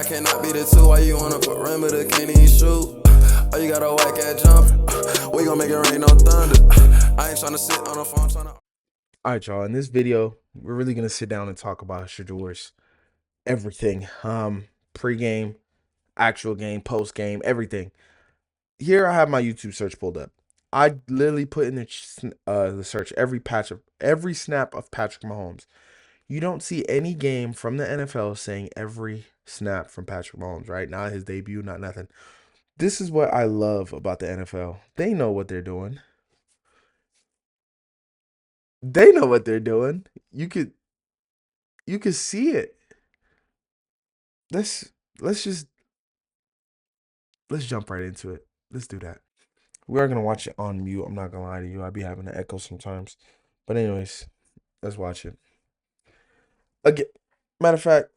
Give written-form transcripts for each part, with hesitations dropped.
I cannot be the two. Why you on a perimeter, can't even shoot? Oh, you got a whack at jump. We gon' make it rain, no thunder. I ain't tryna sit on the phone, tryna. All right, y'all. In this video, we're really gonna sit down and talk about Shedeur's everything. Pre-game, actual game, post-game, everything. Here I have my YouTube search pulled up. I literally put in the search every snap of Patrick Mahomes. You don't see any game from the NFL saying every snap from Patrick Mahomes, right? Not his debut, not nothing. This is what I love about the NFL. They know what they're doing. They know what they're doing. You could see it. Let's let's just let's jump right into it. Let's do that. We are gonna watch it on mute. I'm not gonna lie to you. I be having an echo sometimes. But anyways, let's watch it. Again, matter of fact,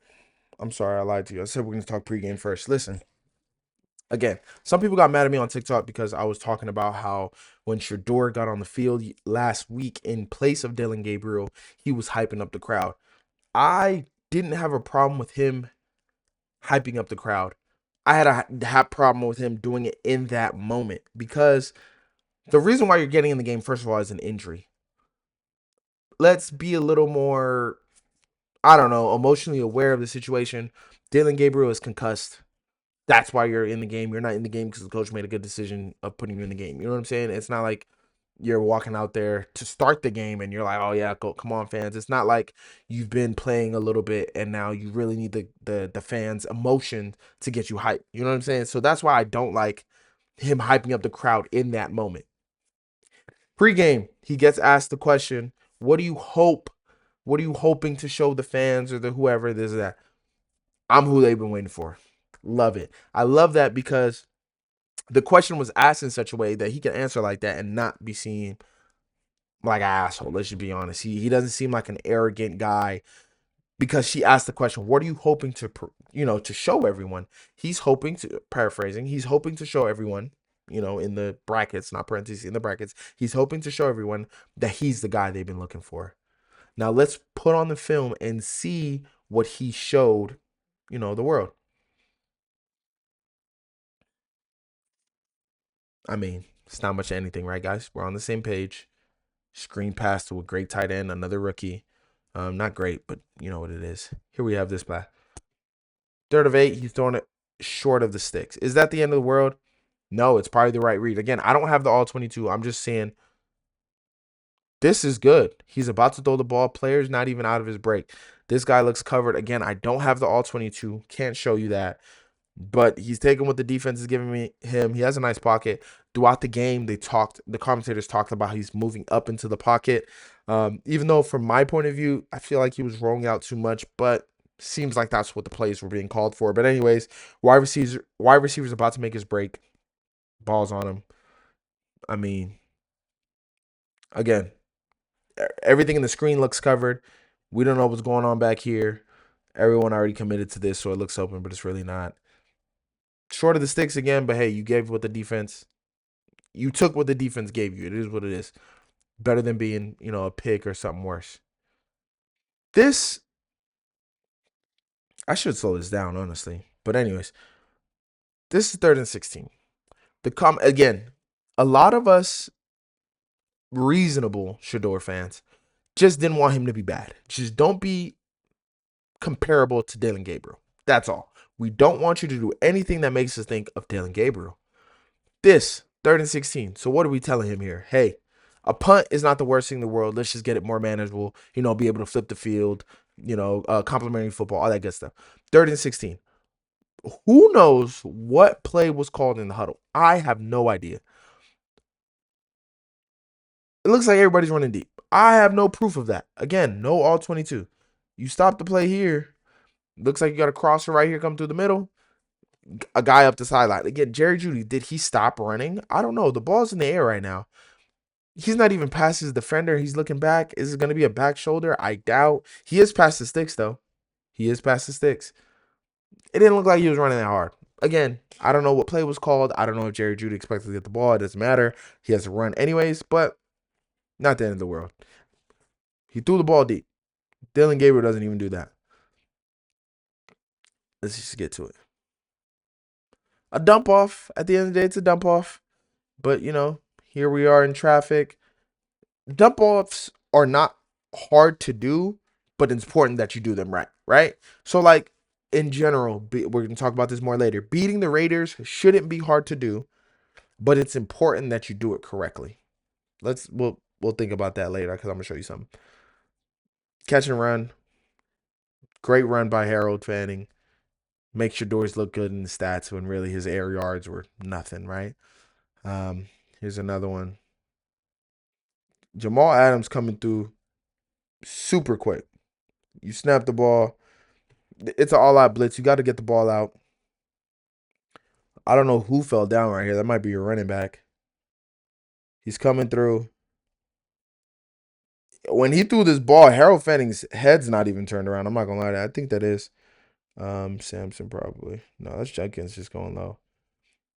I'm sorry, I lied to you. I said we're gonna talk pregame first. Listen, again, some people got mad at me on TikTok because I was talking about how when Shedeur got on the field last week in place of Dylan Gabriel, he was hyping up the crowd. I didn't have a problem with him hyping up the crowd. I had a problem with him doing it in that moment because the reason why you're getting in the game, first of all, is an injury. Let's be a little more, I don't know, emotionally aware of the situation. Dylan Gabriel is concussed. That's why you're in the game. You're not in the game because the coach made a good decision of putting you in the game. You know what I'm saying? It's not like you're walking out there to start the game and you're like, oh yeah, go, come on, fans. It's not like you've been playing a little bit and now you really need the fans' emotion to get you hyped. You know what I'm saying? So that's why I don't like him hyping up the crowd in that moment. Pre-game, he gets asked the question, what do you hope? What are you hoping to show the fans or the whoever this or that? I'm who they've been waiting for. Love it. I love that because the question was asked in such a way that he can answer like that and not be seen like an asshole. Let's just be honest. He doesn't seem like an arrogant guy because she asked the question, what are you hoping to, to show everyone? He's hoping to, paraphrasing, he's hoping to show everyone, in the brackets, not parentheses, in the brackets, he's hoping to show everyone that he's the guy they've been looking for. Now let's put on the film and see what he showed, the world. I mean, it's not much of anything, right, guys? We're on the same page. Screen pass to a great tight end, another rookie. Not great, but you know what it is. Here we have this play. 3rd of 8, he's throwing it short of the sticks. Is that the end of the world? No, it's probably the right read. Again, I don't have the all 22. I'm just saying this is good. He's about to throw the ball. Player's not even out of his break. This guy looks covered. Again, I don't have the all 22. Can't show you that. But he's taking what the defense is giving him. He has a nice pocket. Throughout the game, the commentators talked about how he's moving up into the pocket. Even though from my point of view, I feel like he was rolling out too much, but seems like that's what the plays were being called for. But anyways, wide receiver's about to make his break. Ball's on him. I mean, again, everything in the screen looks covered. We don't know what's going on back here. Everyone already committed to this, so it looks open, but it's really not. Short of the sticks again, but hey, you gave what the defense, you took what the defense gave you. It is what it is. Better than being, a pick or something worse. This, I should slow this down, honestly. But anyways, this is 3rd and 16. Again, a lot of us reasonable Shedeur fans just didn't want him to be bad. Just don't be comparable to Dylan Gabriel. That's all. We don't want you to do anything that makes us think of Dylan Gabriel. This 3rd and 16. So what are we telling him here? Hey, a punt is not the worst thing in the world. Let's just get it more manageable. Be able to flip the field. Complimentary football, all that good stuff. 3rd and 16. Who knows what play was called in the huddle? I have no idea. It looks like everybody's running deep. I have no proof of that. Again, no all 22. You stop the play here. Looks like you got a crosser right here come through the middle. A guy up the sideline. Again, Jerry Jeudy, did he stop running? I don't know. The ball's in the air right now. He's not even past his defender. He's looking back. Is it going to be a back shoulder? I doubt. He is past the sticks, though. He is past the sticks. It didn't look like he was running that hard. Again, I don't know what play was called. I don't know if Jerry Jeudy expected to get the ball. It doesn't matter. He has to run anyways, but not the end of the world. He threw the ball deep. Dylan Gabriel doesn't even do that. Let's just get to it. A dump off. At the end of the day, it's a dump off. But, here we are in traffic. Dump offs are not hard to do, but it's important that you do them right, right? So, like, in general, we're going to talk about this more later. Beating the Raiders shouldn't be hard to do, but it's important that you do it correctly. We'll think about that later because I'm going to show you something. Catch and run. Great run by Harold Fanning. Makes your doors look good in the stats when really his air yards were nothing, right? Here's another one. Jamal Adams coming through super quick. You snap the ball. It's an all-out blitz. You got to get the ball out. I don't know who fell down right here. That might be your running back. He's coming through. When he threw this ball, Harold Fanning's head's not even turned around. I'm not going to lie to you. I think that is Samson probably. No, that's Jenkins just going low.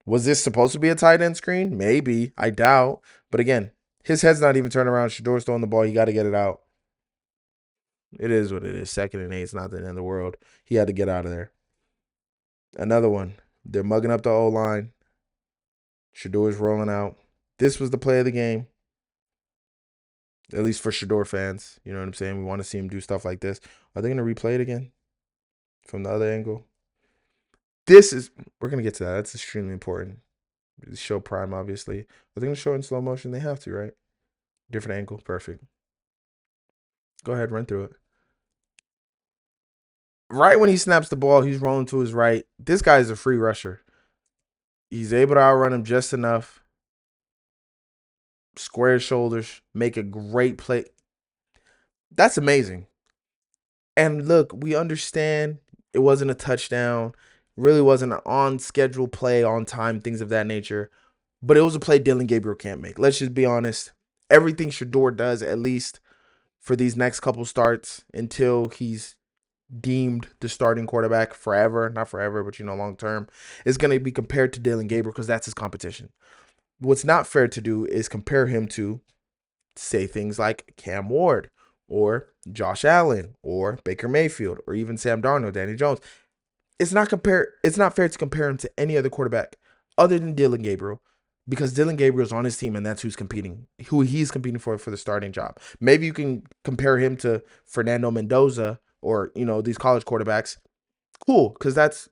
Was this supposed to be a tight end screen? Maybe. I doubt. But again, his head's not even turned around. Shedeur's throwing the ball. You got to get it out. It is what it is. 2nd and 8. It's not the end of the world. He had to get out of there. Another one. They're mugging up the O-line. Shedeur's rolling out. This was the play of the game. At least for Shedeur fans. You know what I'm saying? We want to see him do stuff like this. Are they going to replay it again? From the other angle? We're going to get to that. That's extremely important. Show prime, obviously. Are they going to show it in slow motion? They have to, right? Different angle. Perfect. Go ahead, run through it. Right when he snaps the ball, he's rolling to his right. This guy is a free rusher. He's able to outrun him just enough. Square his shoulders. Make a great play. That's amazing. And look, we understand it wasn't a touchdown. Really wasn't an on-schedule play, on time, things of that nature. But it was a play Dillon Gabriel can't make. Let's just be honest. Everything Shedeur does, at least for these next couple starts, until he's deemed the starting quarterback forever, not forever, but long term, is going to be compared to Dillon Gabriel because that's his competition. What's not fair to do is compare him to, say, things like Cam Ward or Josh Allen or Baker Mayfield or even Sam Darnold, Danny Jones. It's not fair to compare him to any other quarterback other than Dillon Gabriel, because Dillon Gabriel's on his team and that's who he's competing for the starting job. Maybe you can compare him to Fernando Mendoza or these college quarterbacks. Cool, because that's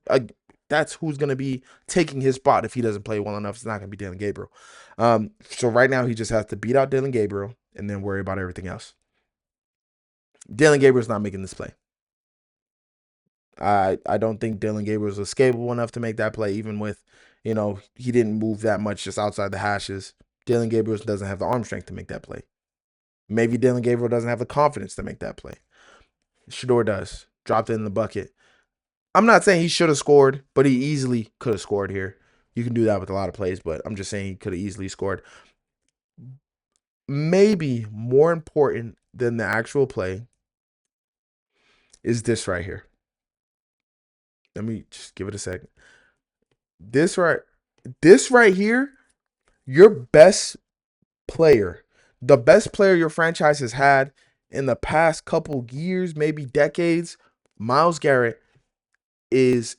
who's going to be taking his spot if he doesn't play well enough. It's not going to be Dillon Gabriel. So right now he just has to beat out Dillon Gabriel and then worry about everything else. Dillon Gabriel's not making this play. I don't think Dillon Gabriel was capable enough to make that play, even with, he didn't move that much just outside the hashes. Dillon Gabriel doesn't have the arm strength to make that play. Maybe Dillon Gabriel doesn't have the confidence to make that play. Shedeur does. Dropped it in the bucket. I'm not saying he should have scored, but he easily could have scored here. You can do that with a lot of plays, but I'm just saying he could have easily scored. Maybe more important than the actual play is this right here. Let me just give it a second. This right here, your best player, the best player your franchise has had in the past couple years, maybe decades, Myles Garrett, is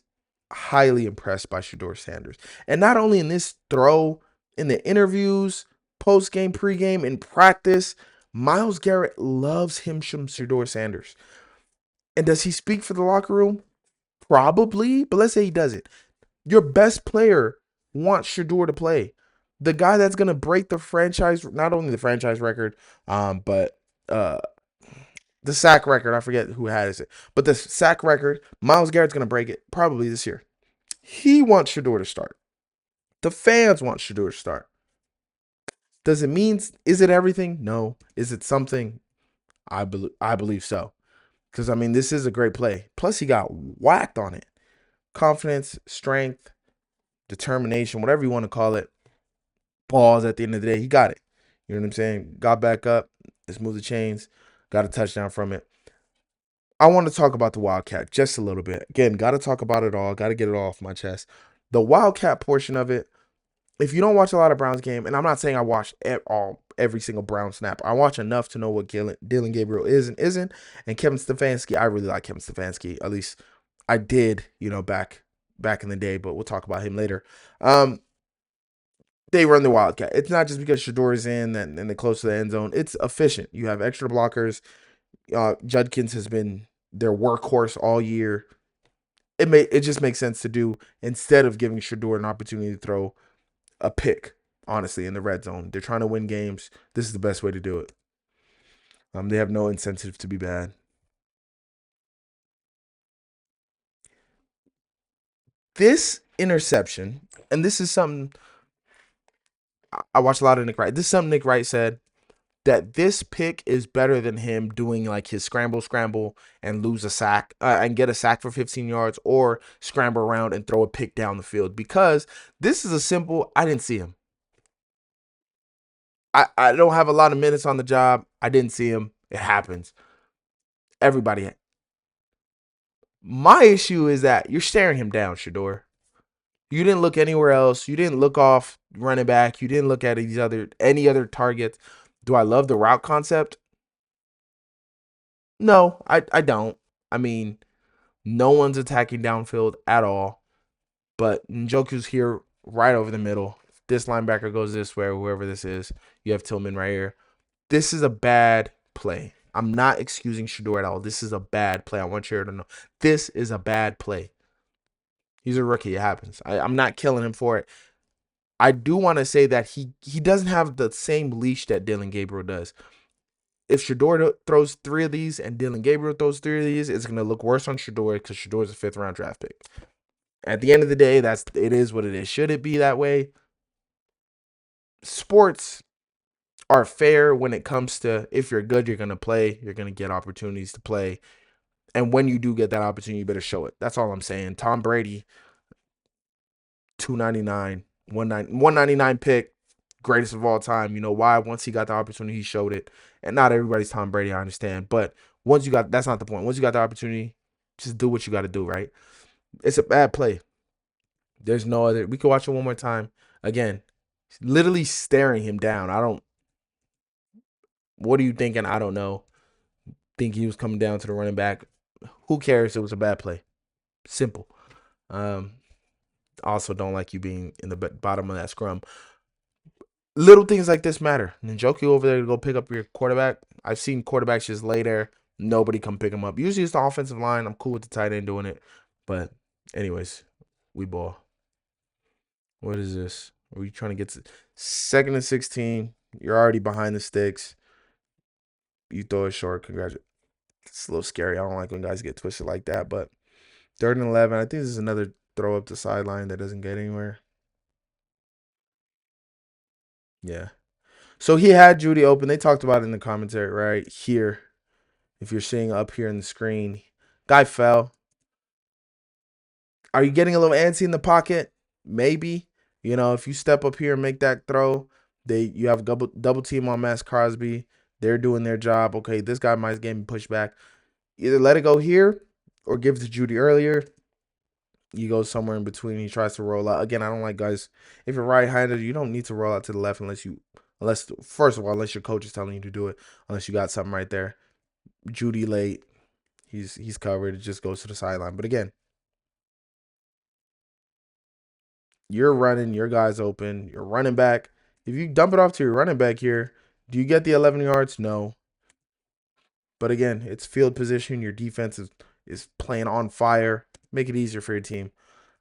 highly impressed by Shedeur Sanders. And not only in this throw, in the interviews, post-game, pre-game, in practice, Myles Garrett loves him some Shedeur Sanders. And does he speak for the locker room? Probably, but let's say he doesn't. Your best player wants Shedeur to play. The guy that's going to break the franchise, not only the franchise record, but the sack record. I forget who has it. But the sack record, Myles Garrett's going to break it probably this year. He wants Shedeur to start. The fans want Shedeur to start. Does it mean, is it everything? No. Is it something? I believe so. Because, this is a great play. Plus, he got whacked on it. Confidence, strength, determination, whatever you want to call it. Balls at the end of the day. He got it. You know what I'm saying? Got back up. Let's move the chains. Got a touchdown from it. I want to talk about the Wildcat just a little bit. Again, got to talk about it all. Got to get it all off my chest. The Wildcat portion of it, if you don't watch a lot of Browns game, and I'm not saying I watch every single Brown snap. I watch enough to know what Dillon Gabriel is and isn't. And Kevin Stefanski, I really like Kevin Stefanski. At least I did, back in the day, but we'll talk about him later. Um, they run the Wildcat. It's not just because Shedeur is in and they're close to the end zone. It's efficient. You have extra blockers. Judkins has been their workhorse all year. It just makes sense to do instead of giving Shedeur an opportunity to throw a pick. Honestly, in the red zone, they're trying to win games. This is the best way to do it. They have no incentive to be bad. This interception, and this is something I watched a lot of Nick Wright. This is something Nick Wright said that this pick is better than him doing like his scramble and lose a sack and get a sack for 15 yards or scramble around and throw a pick down the field because this is a simple. I didn't see him. I don't have a lot of minutes on the job. I didn't see him. It happens. Everybody. My issue is that you're staring him down, Shedeur. You didn't look anywhere else. You didn't look off running back. You didn't look at any other targets. Do I love the route concept? No, I don't. I mean, no one's attacking downfield at all. But Njoku's here right over the middle. This linebacker goes this way, or whoever this is. You have Tillman right here. This is a bad play. I'm not excusing Shedeur at all. This is a bad play. I want you to know. This is a bad play. He's a rookie. It happens. I'm not killing him for it. I do want to say that he doesn't have the same leash that Dillon Gabriel does. If Shedeur throws 3 of these and Dillon Gabriel throws 3 of these, it's going to look worse on Shedeur because Shedeur is a 5th-round draft pick. At the end of the day, it is what it is. Should it be that way? Sports are fair when it comes to if you're good, you're going to play. You're going to get opportunities to play. And when you do get that opportunity, you better show it. That's all I'm saying. Tom Brady, 299, 199 pick, greatest of all time. You know why? Once he got the opportunity, he showed it. And not everybody's Tom Brady, I understand. But that's not the point. Once you got the opportunity, just do what you got to do, right? It's a bad play. There's no other. We could watch it one more time. Again, literally staring him down. What are you thinking? I don't know. Think he was coming down to the running back. Who cares? It was a bad play. Simple. Also, don't like you being in the bottom of that scrum. Little things like this matter. Njoku over there to go pick up your quarterback. I've seen quarterbacks just lay there. Nobody come pick him up. Usually it's the offensive line. I'm cool with the tight end doing it. But anyways, we ball. What is this? Are we trying to get to 2nd and 16? You're already behind the sticks. You throw it short. Congratulations. It's a little scary. I don't like when guys get twisted like that. But 3rd and 11. I think this is another throw up the sideline that doesn't get anywhere. Yeah. So he had Judy open. They talked about it in the commentary right here. If you're seeing up here in the screen, guy fell. Are you getting a little antsy in the pocket? Maybe. If you step up here and make that throw, you have double team on Max Crosby. They're doing their job. Okay, this guy might get me pushed back. Either let it go here or give it to Judy earlier. You go somewhere in between. He tries to roll out. Again, I don't like guys. If you're right-handed, you don't need to roll out to the left unless first of all, unless your coach is telling you to do it. Unless you got something right there. Judy late. He's covered. It just goes to the sideline. But again, you're running. Your guy's open. You're running back. If you dump it off to your running back here, do you get the 11 yards? No. But again, it's field position. Your defense is playing on fire. Make it easier for your team.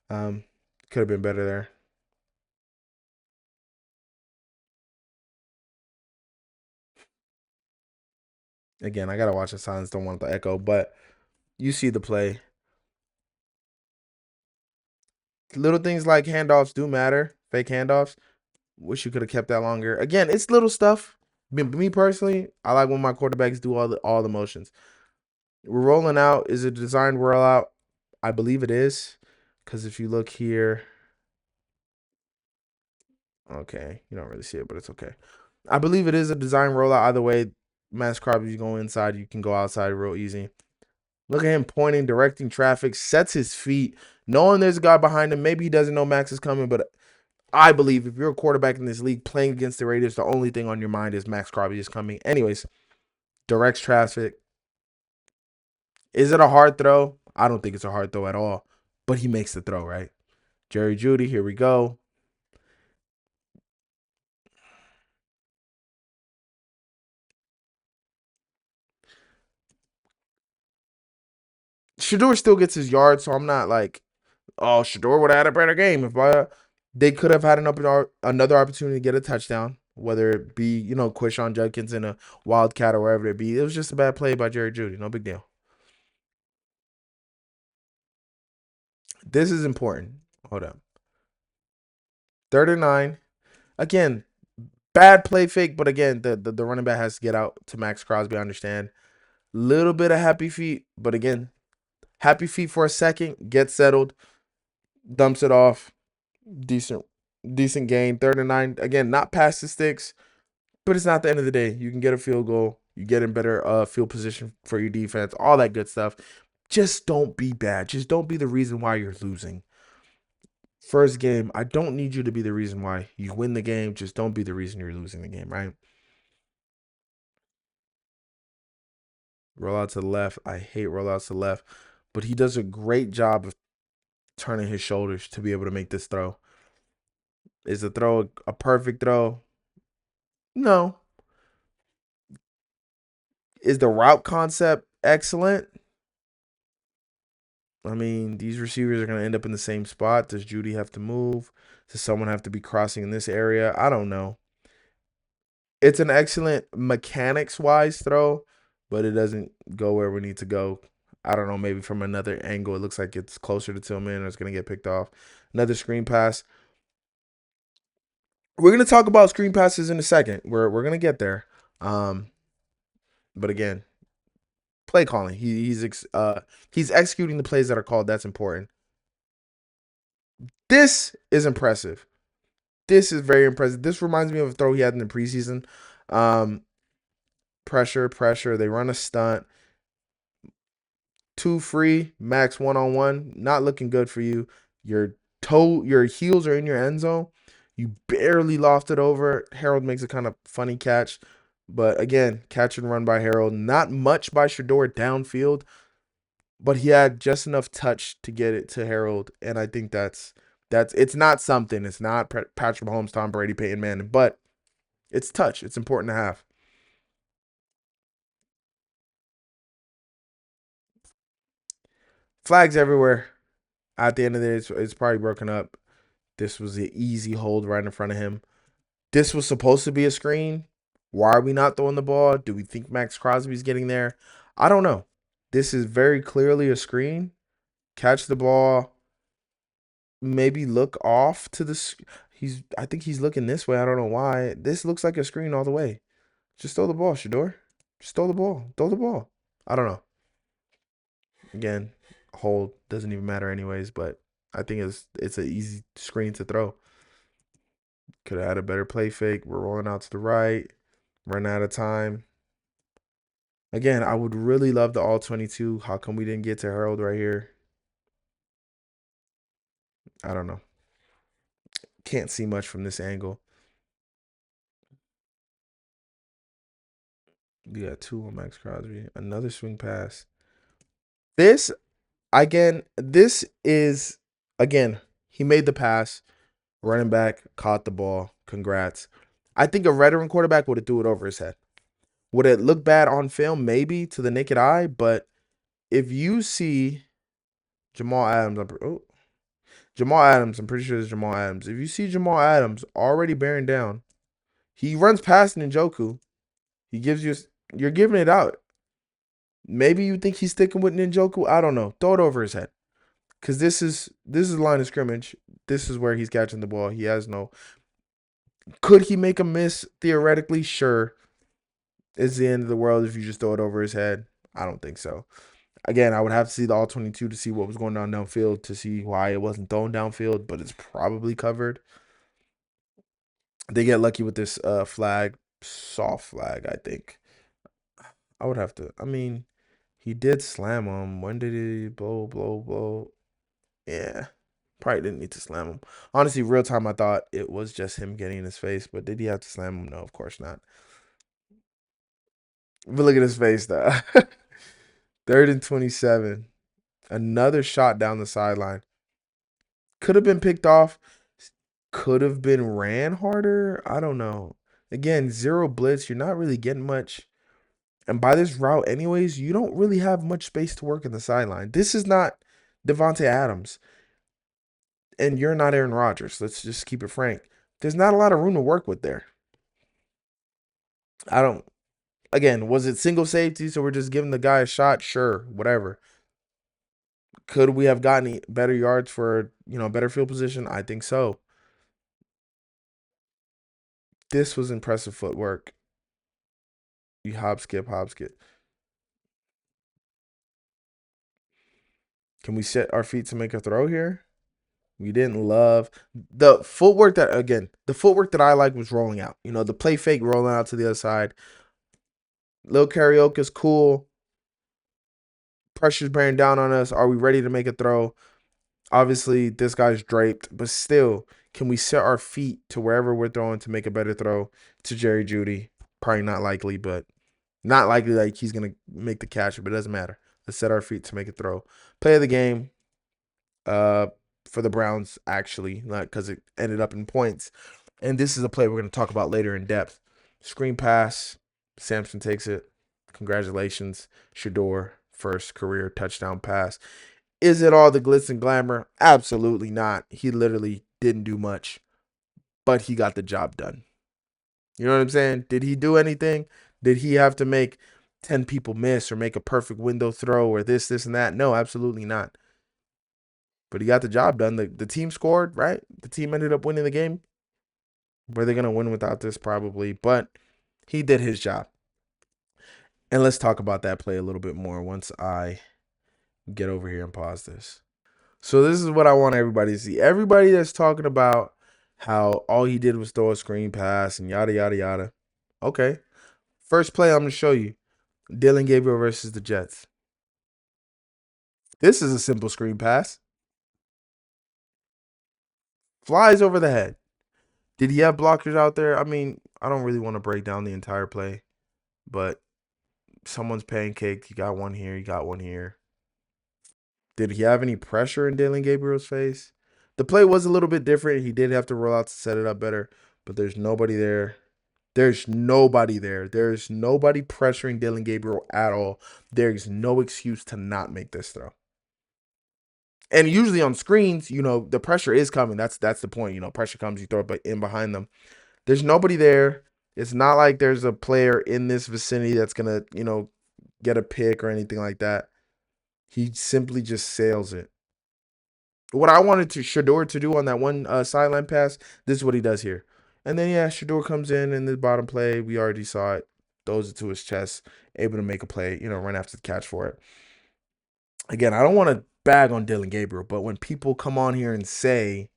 Could have been better there. Again, I got to watch the silence. Don't want the echo. But you see the play. Little things like handoffs do matter. Fake handoffs. Wish you could have kept that longer. Again, it's little stuff. Me personally, I like when my quarterbacks do all the motions. We're rolling out. Is it a designed rollout? I believe it is. Because if you look here. Okay. You don't really see it, but it's okay. I believe it is a design rollout. Either way, Max Crosby, you go inside. You can go outside real easy. Look at him pointing, directing traffic. Sets his feet. Knowing there's a guy behind him. Maybe he doesn't know Max is coming, but I believe if you're a quarterback in this league playing against the Raiders, the only thing on your mind is Max Crosby is coming. Anyways, directs traffic. Is it a hard throw? I don't think it's a hard throw at all, but he makes the throw, right? Jerry Jeudy, here we go. Shedeur still gets his yards, so I'm not like, oh, Shedeur would have had a better game. If they could have had another opportunity to get a touchdown, whether it be, Quishon Judkins in a Wildcat or wherever it be. It was just a bad play by Jerry Jeudy. No big deal. This is important. Hold up. 39. Again, bad play fake, but again, the running back has to get out to Max Crosby. I understand. Little bit of happy feet, but again, happy feet for a second, gets settled, dumps it off. Decent gain. 39. Again, not past the sticks, but it's not the end of the day. You can get a field goal. You get in better field position for your defense. All that good stuff. Just don't be bad. Just don't be the reason why you're losing. First game, I don't need you to be the reason why you win the game. Just don't be the reason you're losing the game, right? Roll out to the left. I hate rollouts to the left, but he does a great job of turning his shoulders to be able to make this throw. Is the throw a perfect throw? No. Is the route concept excellent? I mean, these receivers are going to end up in the same spot. Does Jeudy have to move? Does someone have to be crossing in this area? I don't know. It's an excellent mechanics-wise throw, but it doesn't go where we need to go. I don't know, maybe from another angle, it looks like it's closer to Tillman or it's going to get picked off. Another screen pass. We're going to talk about screen passes in a second. We're going to get there. But again, play calling. He's executing the plays that are called. That's important. This is impressive. This is very impressive. This reminds me of a throw he had in the preseason. Pressure. They run a stunt. 2 free, max 1-on-1. Not looking good for you. Your heels are in your end zone. You barely lofted over. Harold makes a kind of funny catch. But again, catch and run by Harold. Not much by Shedeur downfield. But he had just enough touch to get it to Harold. And I think that's it's not something. It's not Patrick Mahomes, Tom Brady, Peyton Manning. But it's touch. It's important to have. Flags everywhere. At the end of the day, it's probably broken up. This was an easy hold right in front of him. This was supposed to be a screen. Why are we not throwing the ball? Do we think Max Crosby's getting there? I don't know. This is very clearly a screen. Catch the ball. Maybe look off to the. I think he's looking this way. I don't know why. This looks like a screen all the way. Just throw the ball, Shedeur. Just throw the ball. Throw the ball. I don't know. Again, hold doesn't even matter anyways. But I think it's an easy screen to throw. Could have had a better play fake. We're rolling out to the right. Run out of time. Again, I would really love the all 22. How come we didn't get to Harold right here? I don't know. Can't see much from this angle. We got 2 on Max Crosby. Another swing pass. This is, again, he made the pass. Running back caught the ball. Congrats. I think a veteran quarterback would have threw it over his head. Would it look bad on film? Maybe to the naked eye, but if you see Jamal Adams, I'm pretty sure it's Jamal Adams. If you see Jamal Adams already bearing down, he runs past Njoku. He gives you, you're giving it out. Maybe you think he's sticking with Njoku. I don't know. Throw it over his head, because this is line of scrimmage. This is where he's catching the ball. He has no. Could he make a miss theoretically? Sure. It's the end of the world if you just throw it over his head. I don't think so. Again, I would have to see the all 22 to see what was going on downfield to see why it wasn't thrown downfield, but it's probably covered. They get lucky with this flag, soft flag, I think. I would have to. I mean, he did slam him. When did he blow? Yeah, probably didn't need to slam him. Honestly, real time, I thought it was just him getting in his face, but did he have to slam him? No, of course not. But look at his face, though. 3rd and 27. Another shot down the sideline. Could have been picked off. Could have been ran harder. I don't know. Again, zero blitz. You're not really getting much. And by this route, anyways, you don't really have much space to work in the sideline. This is not Devontae Adams. And you're not Aaron Rodgers. Let's just keep it frank. There's not a lot of room to work with there. I don't. Again, was it single safety? So we're just giving the guy a shot? Sure, whatever. Could we have gotten better yards for, better field position? I think so. This was impressive footwork. You hop, skip, hop, skip. Can we set our feet to make a throw here? We didn't love the footwork that I like was rolling out. The play fake rolling out to the other side. Lil karaoke is cool. Pressure's bearing down on us. Are we ready to make a throw? Obviously, this guy's draped, but still, can we set our feet to wherever we're throwing to make a better throw to Jerry Jeudy? Probably not likely, but not likely like he's going to make the catch, but it doesn't matter. Let's set our feet to make a throw. Play of the game for the Browns, actually, because it ended up in points. And this is a play we're going to talk about later in depth. Screen pass. Sampson takes it. Congratulations, Shedeur. First career touchdown pass. Is it all the glitz and glamour? Absolutely not. He literally didn't do much, but he got the job done. You know what I'm saying? Did he do anything? Did he have to make 10 people miss or make a perfect window throw or this, and that? No, absolutely not. But he got the job done. The team scored, right? The team ended up winning the game. Were they going to win without this? Probably. But he did his job. And let's talk about that play a little bit more once I get over here and pause this. So this is what I want everybody to see. Everybody that's talking about how all he did was throw a screen pass and yada, yada, yada. Okay. First play I'm going to show you. Dylan Gabriel versus the Jets. This is a simple screen pass. Flies over the head. Did he have blockers out there? I mean, I don't really want to break down the entire play, but someone's pancaked. You got one here. You got one here. Did he have any pressure in Dylan Gabriel's face? The play was a little bit different. He did have to roll out to set it up better, but there's nobody there. There's nobody there. There's nobody pressuring Dylan Gabriel at all. There's no excuse to not make this throw. And usually on screens, the pressure is coming. That's the point. Pressure comes, you throw it in behind them. There's nobody there. It's not like there's a player in this vicinity that's going to, get a pick or anything like that. He simply just sails it. What I wanted Shedeur to do on that one sideline pass, this is what he does here. And then, Shedeur comes in the bottom play. We already saw it. Throws it to his chest. Able to make a play, run after the catch for it. Again, I don't want to bag on Dylan Gabriel, but when people come on here and say,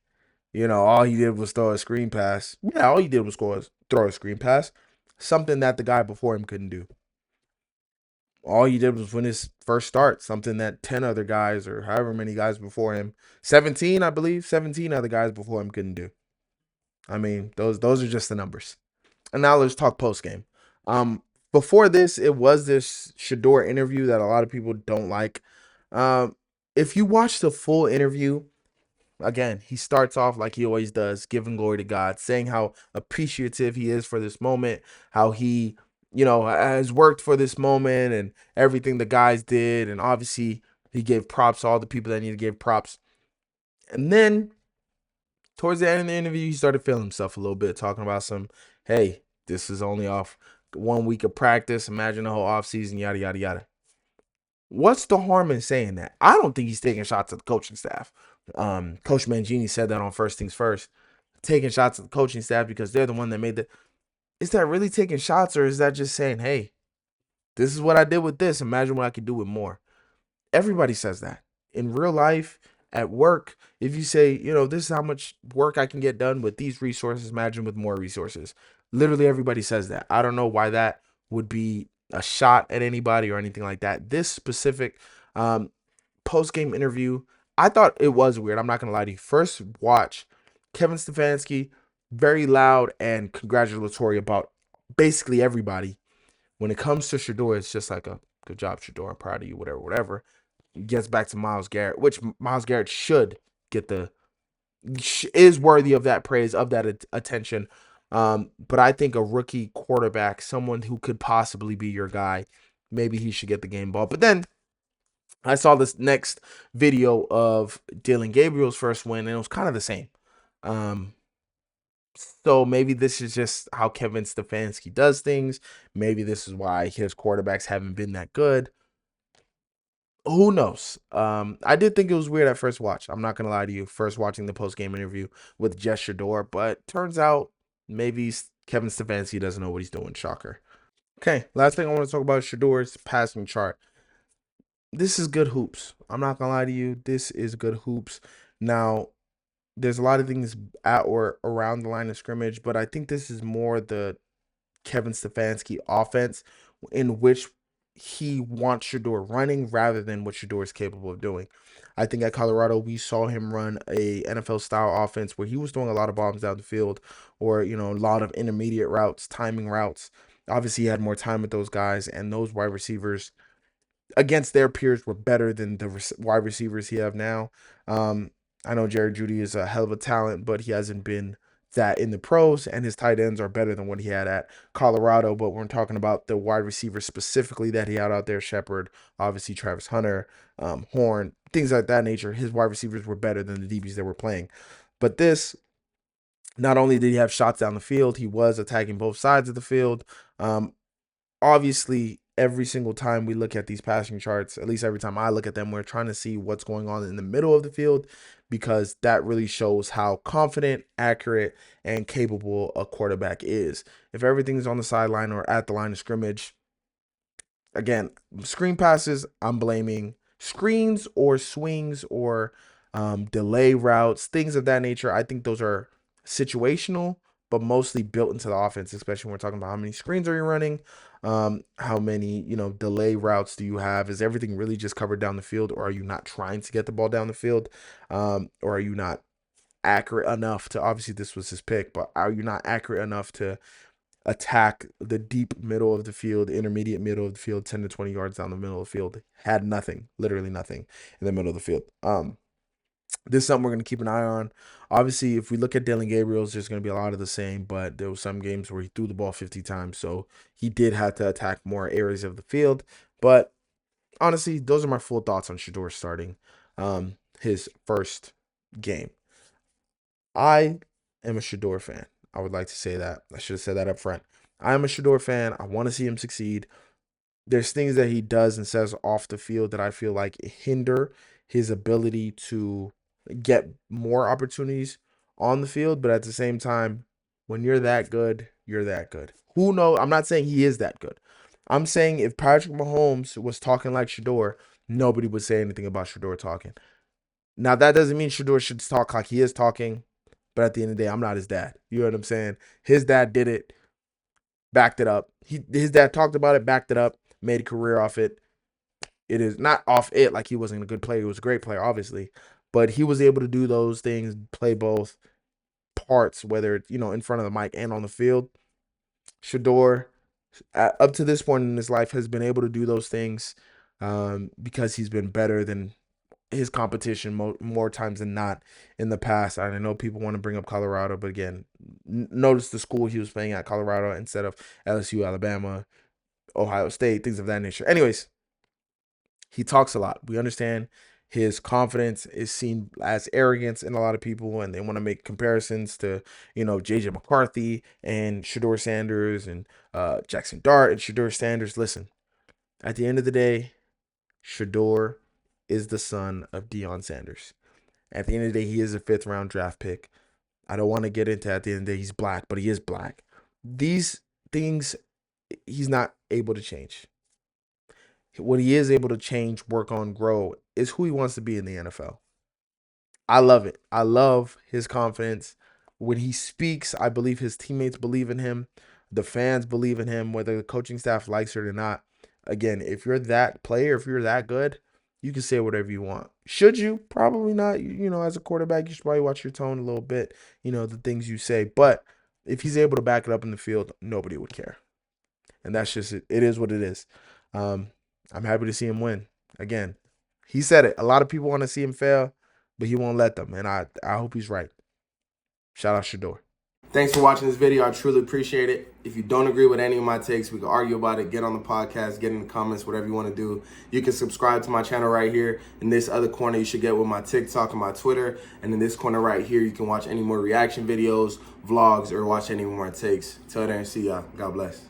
all he did was throw a screen pass. Yeah, all he did was throw a screen pass. Something that the guy before him couldn't do. All he did was win his first start, something that 10 other guys or however many guys before him, 17, I believe, 17 other guys before him couldn't do. I mean, those are just the numbers. And now let's talk post game. Before this, it was this Shedeur interview that a lot of people don't like. If you watch the full interview, again, he starts off like he always does, giving glory to God, saying how appreciative he is for this moment, how he, has worked for this moment and everything the guys did. And obviously, he gave props to all the people that need to give props. And then, towards the end of the interview, he started feeling himself a little bit, talking about hey, this is only off 1 week of practice. Imagine the whole offseason, yada, yada, yada. What's the harm in saying that? I don't think he's taking shots at the coaching staff. Coach Mangini said that on First Things First. Taking shots at the coaching staff because they're the one that made the. Is that really taking shots, or is that just saying, hey, this is what I did with this. Imagine what I could do with more. Everybody says that. In real life, at work, if you say, this is how much work I can get done with these resources, imagine with more resources. Literally everybody says that. I don't know why that would be a shot at anybody or anything like that. This specific post-game interview, I thought it was weird. I'm not going to lie to you. First watch, Kevin Stefanski, very loud and congratulatory about basically everybody. When it comes to Shedeur, it's just like a good job, Shedeur. I'm proud of you, whatever. gets back to Myles Garrett, which Myles Garrett should get is worthy of that praise, of that attention. But I think a rookie quarterback, someone who could possibly be your guy, maybe he should get the game ball. But then I saw this next video of Dylan Gabriel's first win, and it was kind of the same. Um, so maybe this is just how Kevin Stefanski does things. Maybe this is why his quarterbacks haven't been that good. Who knows? I did think it was weird at first watch. I'm not gonna lie to you. First watching the post game interview with Shedeur, but turns out maybe Kevin Stefanski doesn't know what he's doing. Shocker. Okay, last thing I want to talk about is Shedeur's passing chart. This is good hoops. I'm not gonna lie to you. This is good hoops. Now, there's a lot of things at or around the line of scrimmage, but I think this is more the Kevin Stefanski offense in which he wants Shedeur running rather than what Shedeur is capable of doing. I think at Colorado, we saw him run a NFL style offense where he was throwing a lot of bombs down the field, or, you know, a lot of intermediate routes, timing routes. Obviously, he had more time with those guys, and those wide receivers against their peers were better than the wide receivers he have now. I know Jerry Jeudy is a hell of a talent, but he hasn't been that in the pros, and his tight ends are better than what he had at Colorado. But we're talking about the wide receivers specifically that he had out there: Shepard, obviously Travis Hunter, Horn, things like that nature. His wide receivers were better than the DBs that were playing. But this, not only did he have shots down the field, he was attacking both sides of the field. Obviously, every single time we look at these passing charts, at least every time I look at them, we're trying to see what's going on in the middle of the field, because that really shows how confident, accurate, and capable a quarterback is. If everything's on the sideline or at the line of scrimmage, again, screen passes, I'm blaming screens or swings or delay routes, things of that nature. I think those are situational, but mostly built into the offense, especially when we're talking about how many screens are you running, how many, delay routes do you have? Is everything really just covered down the field, or are you not trying to get the ball down the field? Or are you not accurate enough to, obviously this was his pick, but are you not accurate enough to attack the deep middle of the field, intermediate middle of the field, 10 to 20 yards down the middle of the field? Had nothing, literally nothing in the middle of the field. This is something we're going to keep an eye on. Obviously, if we look at Dylan Gabriel's, there's going to be a lot of the same, but there were some games where he threw the ball 50 times, so he did have to attack more areas of the field. But honestly, those are my full thoughts on Shedeur starting his first game. I am a Shedeur fan. I would like to say that. I should have said that up front. I am a Shedeur fan. I want to see him succeed. There's things that he does and says off the field that I feel like hinder his ability to get more opportunities on the field. But at the same time, when you're that good, you're that good. Who knows? I'm not saying he is that good. I'm saying if Patrick Mahomes was talking like Shedeur, nobody would say anything about Shedeur talking. Now, that doesn't mean Shedeur should talk like he is talking, but at the end of the day, I'm not his dad. You know what I'm saying? His dad did it, backed it up. His dad talked about it, backed it up, made a career off it. It is not off it like he wasn't a good player. He was a great player, obviously, but he was able to do those things, play both parts, whether it's, in front of the mic and on the field. Shedeur, up to this point in his life, has been able to do those things because he's been better than his competition more times than not in the past. I know people want to bring up Colorado, but again, notice the school he was playing at, Colorado, instead of LSU, Alabama, Ohio State, things of that nature. Anyways, he talks a lot. We understand his confidence is seen as arrogance in a lot of people, and they want to make comparisons to, JJ McCarthy and Shedeur Sanders and Jackson Dart and Shedeur Sanders. Listen, at the end of the day, Shedeur is the son of Deion Sanders. At the end of the day, he is a 5th-round draft pick. I don't want to get into, at the end of the day, he's black, but he is black. These things he's not able to change. What he is able to change, work on, grow is who he wants to be in the NFL. I love it. I love his confidence. When he speaks, I believe his teammates believe in him. The fans believe in him, whether the coaching staff likes it or not. Again, if you're that player, if you're that good, you can say whatever you want. Should you? Probably not. As a quarterback, you should probably watch your tone a little bit, the things you say. But if he's able to back it up in the field, nobody would care. And that's just it. It is what it is. I'm happy to see him win. Again, He said it. A lot of people want to see him fail, but he won't let them. And I hope he's right. Shout out Shedeur. Thanks for watching this video. I truly appreciate it. If you don't agree with any of my takes, we can argue about it. Get on the podcast, get in the comments, whatever you want to do. You can subscribe to my channel right here. In this other corner, you should get with my TikTok and my Twitter. And in this corner right here, you can watch any more reaction videos, vlogs, or watch any more takes. Till then, see y'all. God bless.